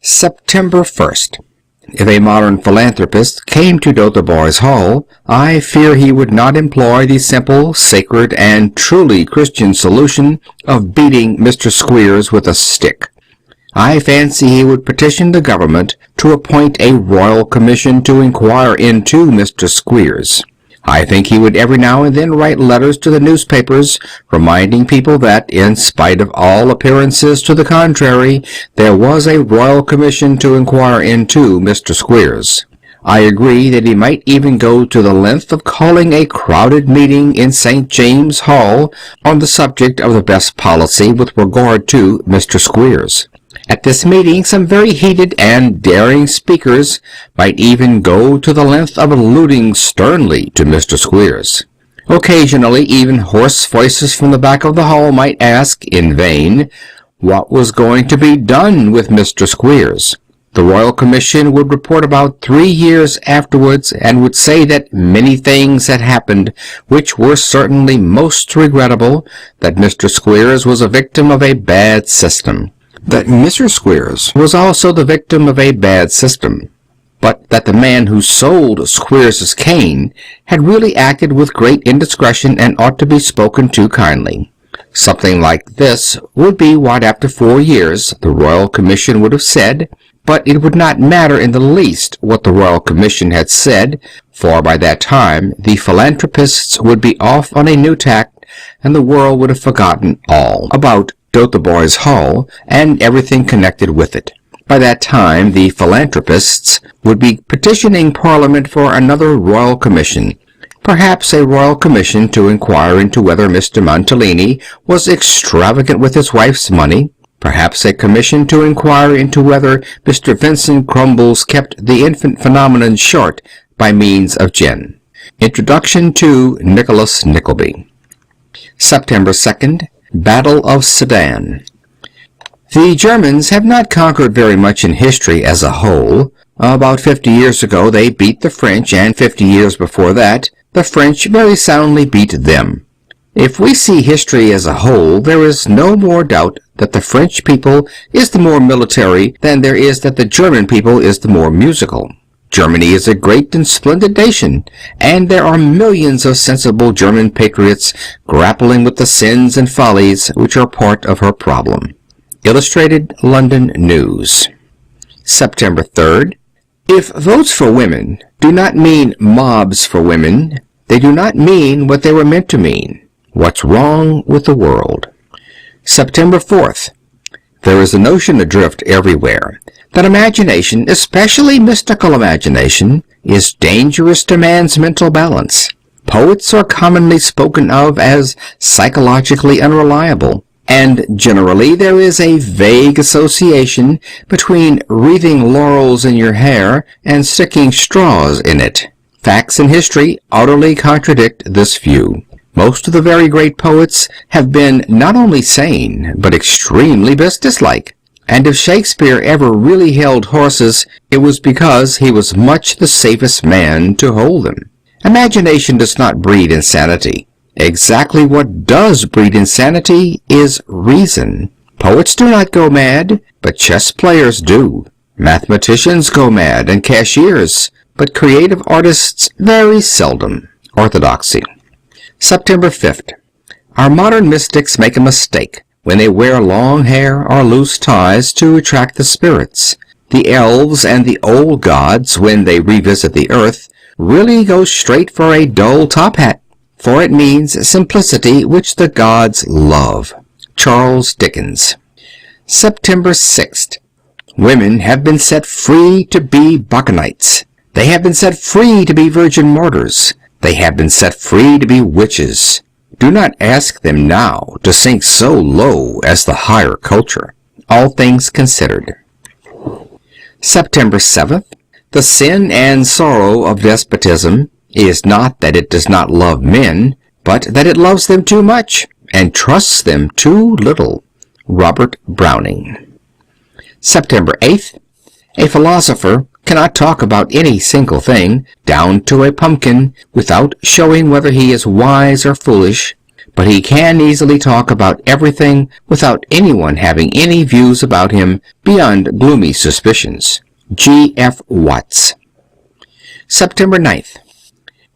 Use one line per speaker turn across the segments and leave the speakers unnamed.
September 1st. If a modern philanthropist came to Dotheboys Hall, I fear he would not employ the simple, sacred, and truly Christian solution of beating Mr. Squeers with a stick. I fancy he would petition the government to appoint a royal commission to inquire into Mr. Squeers. I think he would every now and then write letters to the newspapers, reminding people that, in spite of all appearances to the contrary, there was a royal commission to inquire into Mr. Squeers. I agree that he might even go to the length of calling a crowded meeting in St. James Hall on the subject of the best policy with regard to Mr. Squeers. At this meeting, some very heated and daring speakers might even go to the length of alluding sternly to Mr. Squeers. Occasionally, even hoarse voices from the back of the hall might ask, in vain, what was going to be done with Mr. Squeers. The Royal Commission would report about 3 years afterwards, and would say that many things had happened which were certainly most regrettable, that Mr. Squeers was a victim of a bad system, that Mr. Squeers was also the victim of a bad system, but that the man who sold Squeers's cane had really acted with great indiscretion and ought to be spoken to kindly. Something like this would be what after 4 years the Royal Commission would have said, but it would not matter in the least what the Royal Commission had said, for by that time the philanthropists would be off on a new tack, and the world would have forgotten all about Dotheboys Hall and everything connected with it. By that time the philanthropists would be petitioning Parliament for another Royal Commission, perhaps a Royal Commission to inquire into whether Mr. Montellini was extravagant with his wife's money, perhaps a commission to inquire into whether Mr. Vincent Crumbles kept the infant phenomenon short by means of gin. Introduction to Nicholas Nickleby. September 2nd. Battle of Sedan. The Germans have not conquered very much in history as a whole. About 50 years ago they beat the French, and 50 years before that the French very soundly beat them. If we see history as a whole, there is no more doubt that the French people is the more military than there is that the German people is the more musical. Germany is a great and splendid nation, and there are millions of sensible German patriots grappling with the sins and follies which are part of her problem. Illustrated London News. September 3rd. If votes for women do not mean mobs for women, they do not mean what they were meant to mean. What's wrong with the world? September 4th. There is a notion adrift everywhere that imagination, especially mystical imagination, is dangerous to man's mental balance. Poets are commonly spoken of as psychologically unreliable, and generally there is a vague association between wreathing laurels in your hair and sticking straws in it. Facts and history utterly contradict this view. Most of the very great poets have been not only sane, but extremely businesslike. And if Shakespeare ever really held horses, it was because he was much the safest man to hold them. Imagination does not breed insanity. Exactly what does breed insanity is reason. Poets do not go mad, but chess players do. Mathematicians go mad, and cashiers, but creative artists very seldom. Orthodoxy. September 5th. Our modern mystics make a mistake when they wear long hair or loose ties to attract the spirits. The elves and the old gods, when they revisit the earth, really go straight for a dull top hat, for it means simplicity, which the gods love. Charles Dickens. September 6th. Women have been set free to be Bacchantes. They have been set free to be virgin martyrs. They have been set free to be witches. Do not ask them now to sink so low as the higher culture. All things considered. September 7th. The sin and sorrow of despotism is not that it does not love men, but that it loves them too much and trusts them too little. Robert Browning. September 8th. A philosopher cannot talk about any single thing, down to a pumpkin, without showing whether he is wise or foolish. but he can easily talk about everything without anyone having any views about him beyond gloomy suspicions. G. F. Watts. September 9th.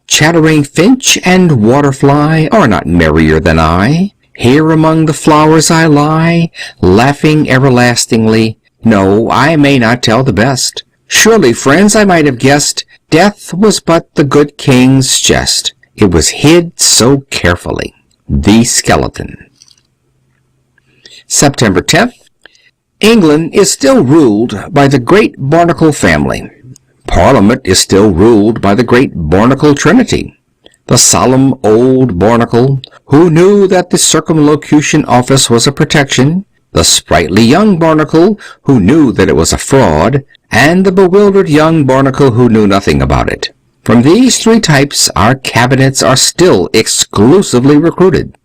Chattering finch and waterfly are not merrier than I. Here among the flowers I lie, laughing everlastingly. No, I may not tell the best. Surely, friends, I might have guessed death was but the good king's jest. It was hid so carefully. The Skeleton. September 10th. England is still ruled by the great Barnacle family. Parliament is still ruled by the great Barnacle Trinity. The solemn old Barnacle, who knew that the Circumlocution Office was a protection, the sprightly young Barnacle, who knew that it was a fraud, and the bewildered young Barnacle who knew nothing about it. From these three types our cabinets are still exclusively recruited.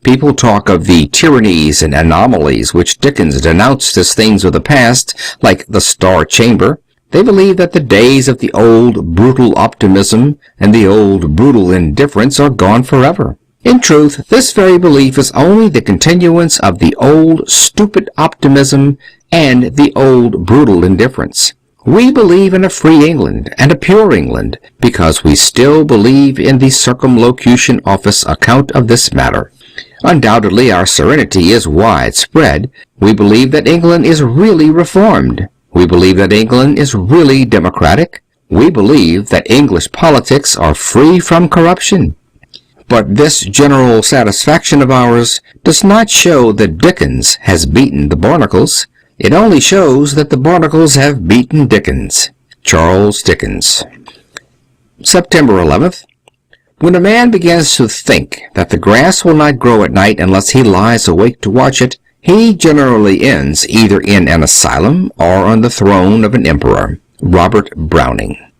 People talk of the tyrannies and anomalies which Dickens denounced as things of the past, like the Star Chamber. They believe that the days of the old brutal optimism and the old brutal indifference are gone forever. In truth, this very belief is only the continuance of the old stupid optimism and the old brutal indifference. We believe in a free England and a pure England because we still believe in the Circumlocution Office account of this matter. Undoubtedly our serenity is widespread. We believe that England is really reformed. We believe that England is really democratic. We believe that English politics are free from corruption. But this general satisfaction of ours does not show that Dickens has beaten the Barnacles. It only shows that the Barnacles have beaten Dickens. Charles Dickens. September 11th. When a man begins to think that the grass will not grow at night unless he lies awake to watch it, he generally ends either in an asylum or on the throne of an emperor. Robert Browning.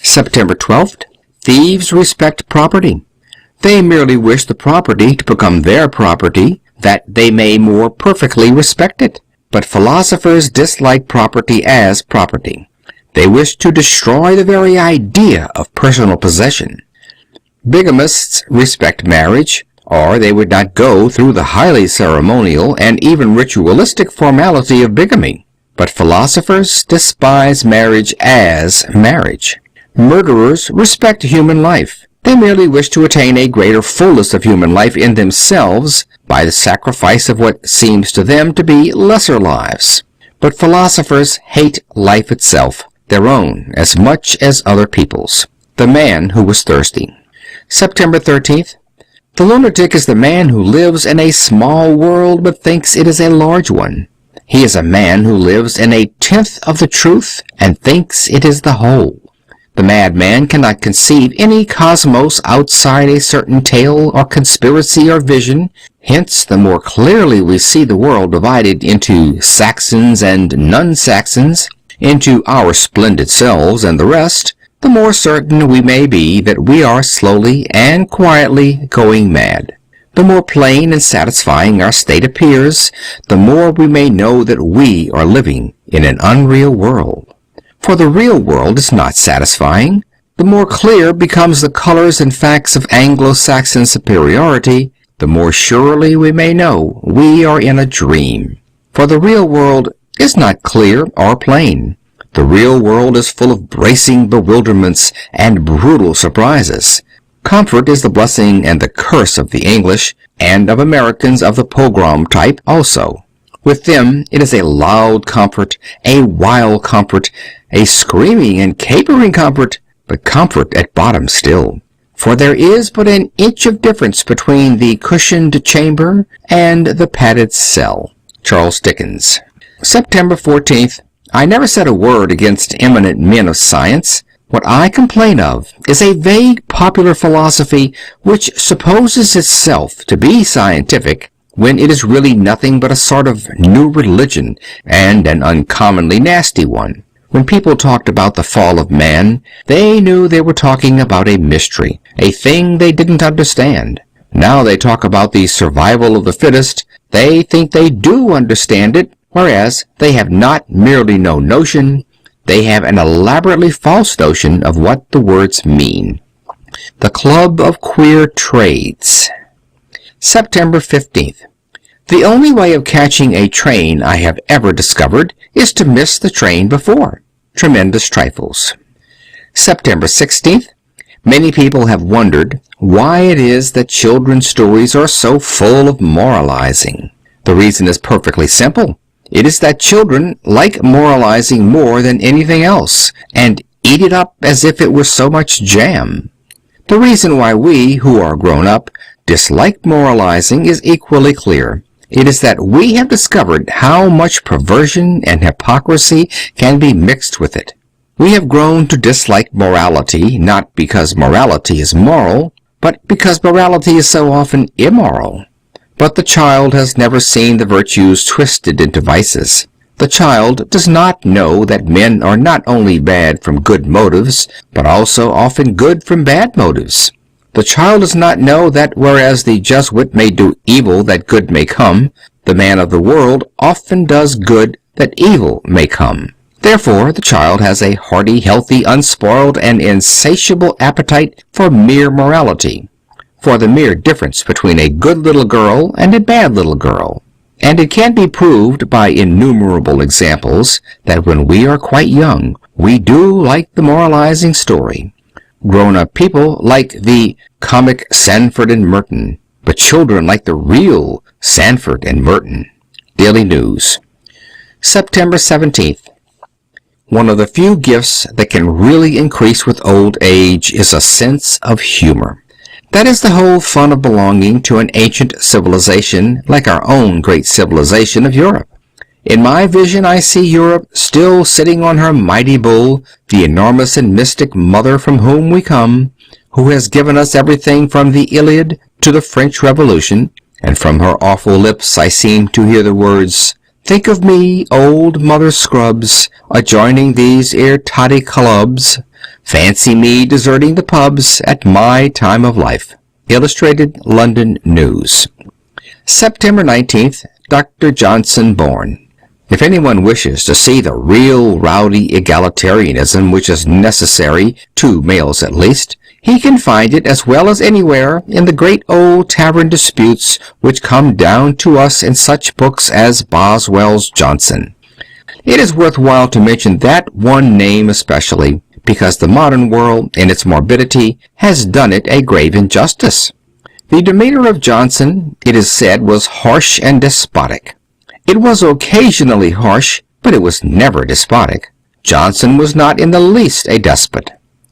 September 12th. Thieves respect property. They merely wish the property to become their property, that they may more perfectly respect it. But philosophers dislike property as property. They wish to destroy the very idea of personal possession. Bigamists respect marriage, or they would not go through the highly ceremonial and even ritualistic formality of bigamy. But philosophers despise marriage as marriage. Murderers respect human life. They merely wish to attain a greater fullness of human life in themselves by the sacrifice of what seems to them to be lesser lives. But philosophers hate life itself, their own, as much as other people's. The Man Who Was Thirsty. September 13th. The lunatic is the man who lives in a small world but thinks it is a large one. He is a man who lives in a tenth of the truth and thinks it is the whole. The madman cannot conceive any cosmos outside a certain tale or conspiracy or vision. Hence, the more clearly we see the world divided into Saxons and non-Saxons, into our splendid selves and the rest, the more certain we may be that we are slowly and quietly going mad. The more plain and satisfying our state appears, the more we may know that we are living in an unreal world. For the real world is not satisfying. The more clear becomes the colors and facts of Anglo-Saxon superiority, the more surely we may know we are in a dream. For the real world is not clear or plain. The real world is full of bracing bewilderments and brutal surprises. Comfort is the blessing and the curse of the English, and of Americans of the pogrom type also. With them it is a loud comfort, a wild comfort, a screaming and capering comfort, but comfort at bottom still. For there is but an inch of difference between the cushioned chamber and the padded cell. Charles Dickens. September 14th. I never said a word against eminent men of science. What I complain of is a vague popular philosophy which supposes itself to be scientific, when it is really nothing but a sort of new religion, and an uncommonly nasty one. When people talked about the fall of man, they knew they were talking about a mystery, a thing they didn't understand. Now they talk about the survival of the fittest. They think they do understand it, whereas they have not merely no notion, they have an elaborately false notion of what the words mean. The Club of Queer Trades. September 15th. The only way of catching a train I have ever discovered is to miss the train before. Tremendous trifles. September 16th. Many people have wondered why it is that children's stories are so full of moralizing. The reason is perfectly simple. It is that children like moralizing more than anything else, and eat it up as if it were so much jam. The reason why we, who are grown up, dislike moralizing is equally clear. It is that we have discovered how much perversion and hypocrisy can be mixed with it. We have grown to dislike morality, not because morality is moral, but because morality is so often immoral. But the child has never seen the virtues twisted into vices. The child does not know that men are not only bad from good motives, but also often good from bad motives. The child does not know that whereas the just wit may do evil that good may come, the man of the world often does good that evil may come. Therefore, the child has a hearty, healthy, unspoiled, and insatiable appetite for mere morality, for the mere difference between a good little girl and a bad little girl. And it can be proved by innumerable examples that when we are quite young, we do like the moralizing story. Grown-up people like the comic Sanford and Merton, but children like the real Sanford and Merton. Daily News. September 17th. One of the few gifts that can really increase with old age is a sense of humor. That is the whole fun of belonging to an ancient civilization like our own great civilization of Europe. In my vision, I see Europe still sitting on her mighty bull, the enormous and mystic mother from whom we come, who has given us everything from the Iliad to the French Revolution, and from her awful lips I seem to hear the words, "Think of me, old Mother Scrubs, a-joining these 'ere toddy clubs. Fancy me deserting the pubs at my time of life." Illustrated London News. September 19th. Dr. Johnson born. If anyone wishes to see the real rowdy egalitarianism which is necessary to males at least, he can find it as well as anywhere in the great old tavern disputes which come down to us in such books as Boswell's Johnson. It is worth while to mention that one name especially, because the modern world, in its morbidity, has done it a grave injustice. The demeanor of Johnson, it is said, was harsh and despotic. It was occasionally harsh, but it was never despotic. Johnson was not in the least a despot.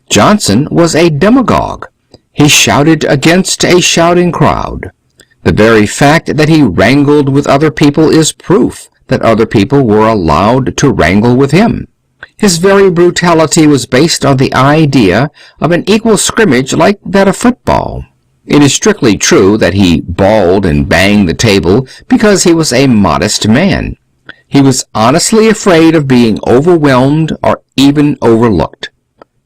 Johnson was a demagogue. He shouted against a shouting crowd. The very fact that he wrangled with other people is proof that other people were allowed to wrangle with him. His very brutality was based on the idea of an equal scrimmage like that of football. It is strictly true that he bawled and banged the table because he was a modest man. He was honestly afraid of being overwhelmed or even overlooked.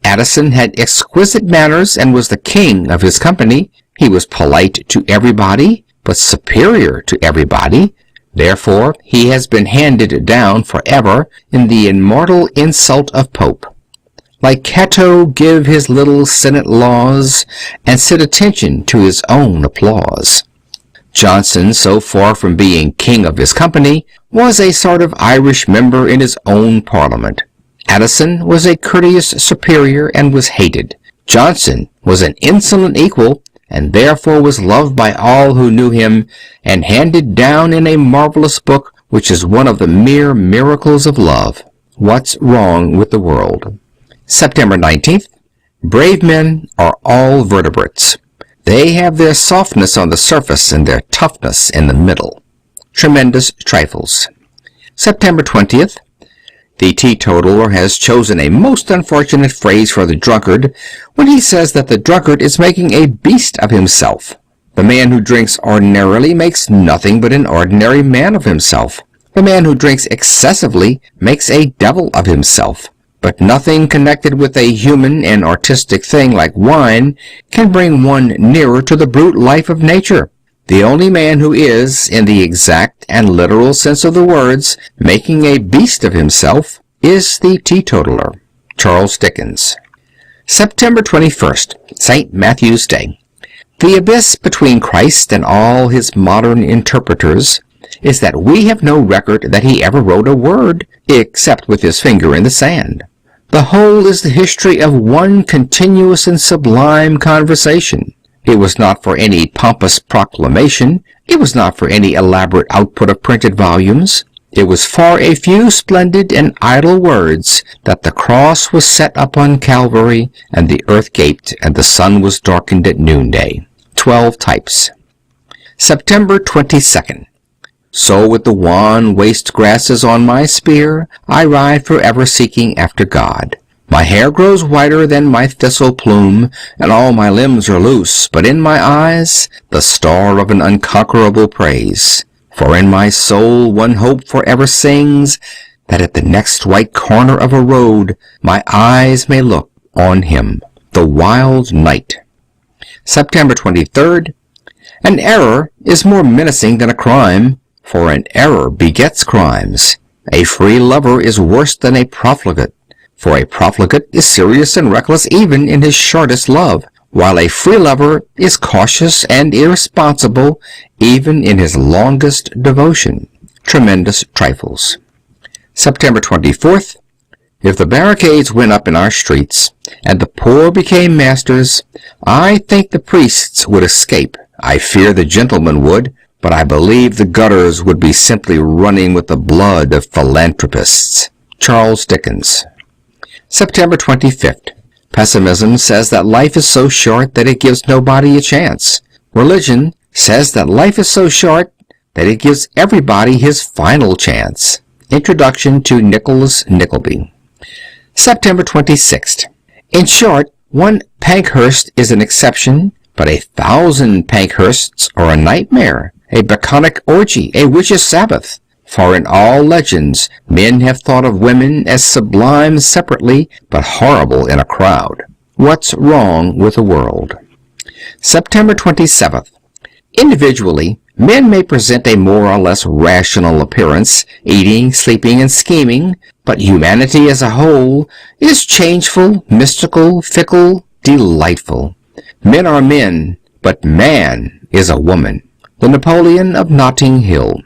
Addison had exquisite manners and was the king of his company. He was polite to everybody, but superior to everybody. Therefore, he has been handed down forever in the immortal insult of Pope. Like Cato give his little Senate laws, and sit attention to his own applause. Johnson, so far from being king of his company, was a sort of Irish member in his own parliament. Addison was a courteous superior and was hated. Johnson was an insolent equal, and therefore was loved by all who knew him, and handed down in a marvelous book which is one of the mere miracles of love. What's Wrong with the World? September 19th. Brave men are all vertebrates. They have their softness on the surface and their toughness in the middle. Tremendous Trifles. September 20th. The teetotaler has chosen a most unfortunate phrase for the drunkard when he says that the drunkard is making a beast of himself. The man who drinks ordinarily makes nothing but an ordinary man of himself. The man who drinks excessively makes a devil of himself. But nothing connected with a human and artistic thing like wine can bring one nearer to the brute life of nature. The only man who is, in the exact and literal sense of the words, making a beast of himself, is the teetotaler. Charles Dickens. September 21st, St. Matthew's Day. The abyss between Christ and all his modern interpreters is that we have no record that he ever wrote a word, except with his finger in the sand. The whole is the history of one continuous and sublime conversation. It was not for any pompous proclamation. It was not for any elaborate output of printed volumes. It was for a few splendid and idle words that the cross was set up on Calvary, and the earth gaped, and the sun was darkened at noonday. 12 types. September 22nd. So with the wan waste grasses on my spear, I ride forever seeking after God. My hair grows whiter than my thistle plume, and all my limbs are loose, but in my eyes the star of an unconquerable praise. For in my soul one hope forever sings, that at the next white corner of a road my eyes may look on him, the wild knight. September 23rd. An error is more menacing than a crime, for an error begets crimes. A free lover is worse than a profligate, for a profligate is serious and reckless even in his shortest love, while a free lover is cautious and irresponsible even in his longest devotion. Tremendous Trifles. September 24th. If the barricades went up in our streets, and the poor became masters, I think the priests would escape. I fear the gentlemen would, but I believe the gutters would be simply running with the blood of philanthropists. Charles Dickens. September 25th. Pessimism says that life is so short that it gives nobody a chance. Religion says that life is so short that it gives everybody his final chance. Introduction to Nicholas Nickleby. September 26th. In short, one Pankhurst is an exception, but 1,000 Pankhursts are a nightmare, a Bacchic orgy, a witch's Sabbath. For in all legends men have thought of women as sublime separately, but horrible in a crowd. What's wrong with the world? September 27th. Individually, men may present a more or less rational appearance, eating, sleeping, and scheming, but humanity as a whole is changeful, mystical, fickle, delightful. Men are men, but man is a woman. The Napoleon of Notting Hill.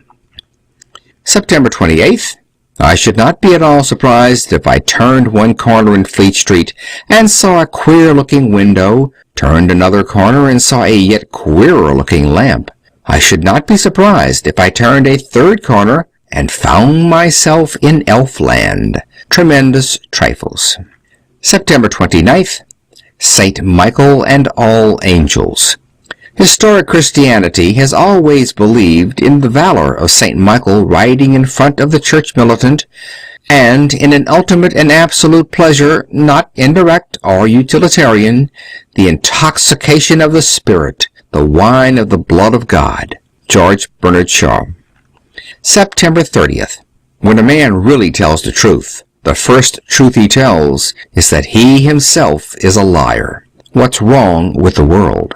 September 28th. I should not be at all surprised if I turned one corner in Fleet Street and saw a queer-looking window, turned another corner and saw a yet queerer-looking lamp. I should not be surprised if I turned a third corner and found myself in Elfland. Tremendous Trifles. September 29th. Saint Michael and All Angels. Historic Christianity has always believed in the valor of St. Michael riding in front of the church militant, and in an ultimate and absolute pleasure, not indirect or utilitarian, the intoxication of the Spirit, the wine of the blood of God. George Bernard Shaw. September 30th. When a man really tells the truth, the first truth he tells is that he himself is a liar. What's wrong with the world?